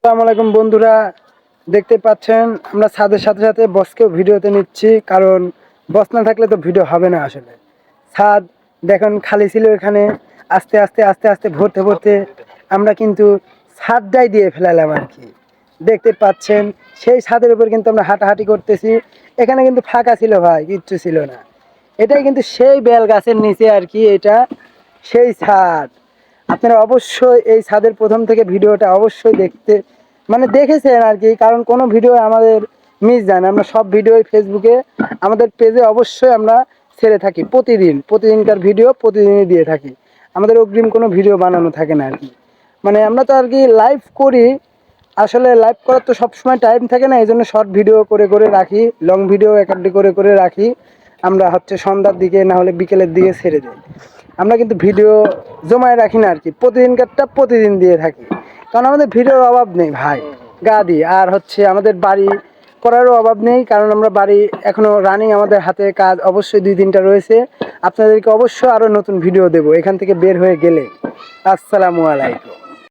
আসসালামু আলাইকুম বন্ধুরা, দেখতে পাচ্ছেন আমরা ছাদের সাথে সাথে বসকেও ভিডিওতে নিচ্ছি, কারণ বস না থাকলে তো ভিডিও হবে না। আসলে ছাদ দেখুন খালি ছিল, এখানে আস্তে আস্তে আস্তে আস্তে ভরতে ভরতে আমরা কিন্তু ছাদটাই দিয়ে ফেলালাম আর কি। দেখতে পাচ্ছেন সেই ছাদের উপর কিন্তু আমরা হাঁটাহাঁটি করতেছি। এখানে কিন্তু ফাঁকা ছিল ভাই, কিচ্ছু ছিল না। এটাই কিন্তু সেই বেল গাছের নিচে আর কি, এটা সেই ছাদ। আপনারা অবশ্যই এই ছাদের প্রথম থেকে ভিডিওটা অবশ্যই দেখেছেন আর কি, কারণ কোনো ভিডিও আমাদের মিস যায় না। আমরা সব ভিডিও ফেসবুকে আমাদের পেজে অবশ্যই আমরা ছেড়ে থাকি, প্রতিদিনকার ভিডিও প্রতিদিনই দিয়ে থাকি। আমাদের অগ্রিম কোনো ভিডিও বানানো থাকে না আর কি। আমরা তো আর কি লাইভ করি, আসলে লাইভ করার তো সবসময় টাইম থাকে না, এই জন্য শর্ট ভিডিও করে করে রাখি, লং ভিডিও একটি করে করে রাখি। আমরা সন্ধ্যার দিকে না হলে বিকেলের দিকে ছেড়ে দিই। আমরা কিন্তু ভিডিও জমায় রাখি না আর কি, প্রতিদিনকারটা প্রতিদিন দিয়ে থাকি। কারণ আমাদের ভিডিওর অভাব নেই ভাই, গা দিই। আর আমাদের বাড়ি করারও অভাব নেই, কারণ আমরা বাড়ি এখনও রানিং, আমাদের হাতে কাজ অবশ্যই 2-3টা রয়েছে। আপনাদেরকে অবশ্যই আরও নতুন ভিডিও দেবো এখান থেকে বের হয়ে গেলে। আসসালামু আলাইকুম।